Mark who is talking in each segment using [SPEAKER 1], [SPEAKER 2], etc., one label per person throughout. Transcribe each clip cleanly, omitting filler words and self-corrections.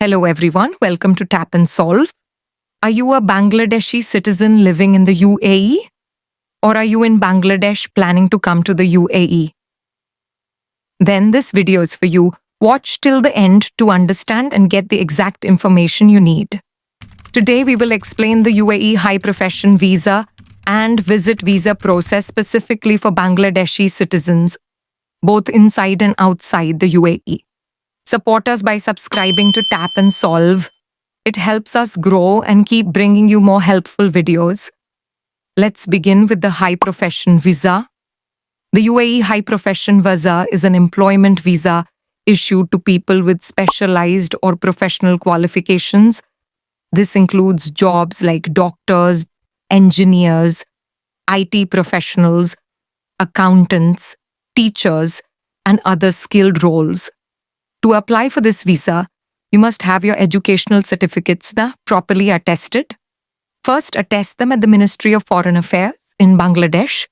[SPEAKER 1] Hello everyone, welcome to Tap and Solve. Are you a Bangladeshi citizen living in the UAE? Or are you in Bangladesh planning to come to the UAE? Then this video is for you. Watch till the end to understand and get the exact information you need. Today we will explain the UAE High Profession Visa and Visit Visa process specifically for Bangladeshi citizens, both inside and outside the UAE. Support us by subscribing to Tap and Solve. It helps us grow and keep bringing you more helpful videos. Let's begin with the High Profession Visa. The UAE High Profession Visa is an employment visa issued to people with specialized or professional qualifications. This includes jobs like doctors, engineers, IT professionals, accountants, teachers, and other skilled roles. To apply for this visa, you must have your educational certificates properly attested. First, attest them at the Ministry of Foreign Affairs in Bangladesh.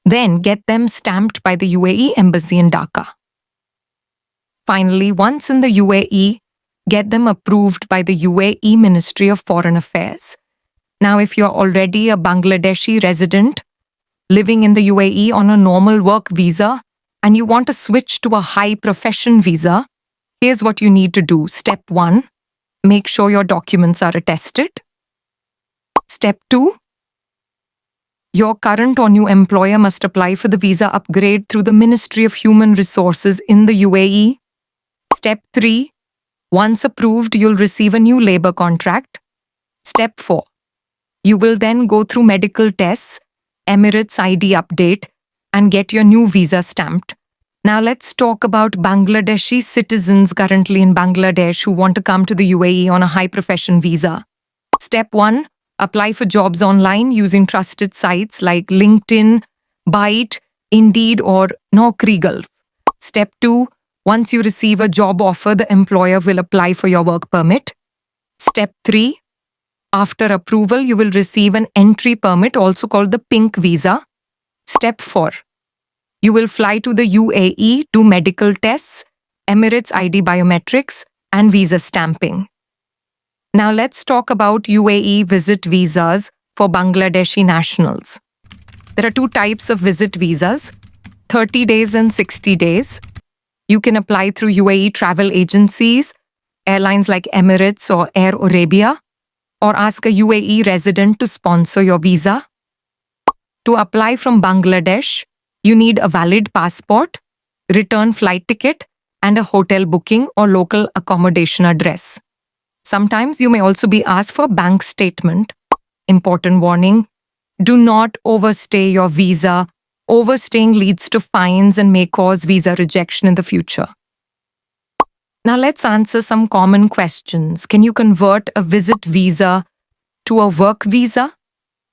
[SPEAKER 1] Then, get them stamped by the UAE Embassy in Dhaka. Finally, once in the UAE, get them approved by the UAE Ministry of Foreign Affairs. Now, if you're already a Bangladeshi resident living in the UAE on a normal work visa, and you want to switch to a high profession visa, here's what you need to do. Step 1, make sure your documents are attested. Step 2, your current or new employer must apply for the visa upgrade through the Ministry of Human Resources in the UAE. Step 3, once approved, you'll receive a new labor contract. Step 4, you will then go through medical tests, Emirates ID update, and get your new visa stamped. Now let's talk about Bangladeshi citizens currently in Bangladesh who want to come to the UAE on a high profession visa. Step 1, apply for jobs online using trusted sites like LinkedIn, Byte, Indeed, or Naukri Gulf. Step 2, once you receive a job offer, the employer will apply for your work permit. Step 3, after approval, you will receive an entry permit, also called the pink visa. Step 4, you will fly to the UAE, do medical tests, Emirates ID biometrics, and visa stamping. Now let's talk about UAE visit visas for Bangladeshi nationals. There are two types of visit visas, 30 days and 60 days. You can apply through UAE travel agencies, airlines like Emirates or Air Arabia, or ask a UAE resident to sponsor your visa. To apply from Bangladesh, you need a valid passport, return flight ticket, and a hotel booking or local accommodation address. Sometimes you may also be asked for a bank statement. Important warning, do not overstay your visa. Overstaying leads to fines and may cause visa rejection in the future. Now let's answer some common questions. Can you convert a visit visa to a work visa?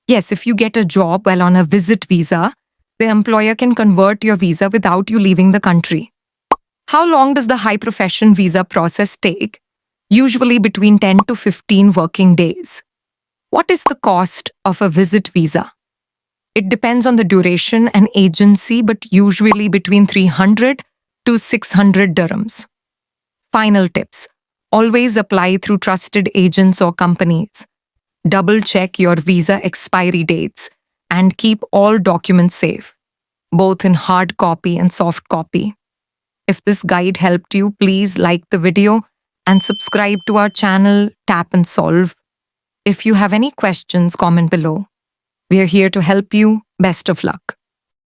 [SPEAKER 1] Yes, if you get a job while on a visit visa, the employer can convert your visa without you leaving the country. How long does the high profession visa process take? Usually between 10 to 15 working days. What is the cost of a visit visa? It depends on the duration and agency, but usually between 300 to 600 dirhams. Final tips. Always apply through trusted agents or companies. Double check your visa expiry dates and keep all documents safe, both in hard copy and soft copy. If this guide helped you, please like the video and subscribe to our channel, Tap and Solve. If you have any questions, comment below. We are here to help you. Best of luck.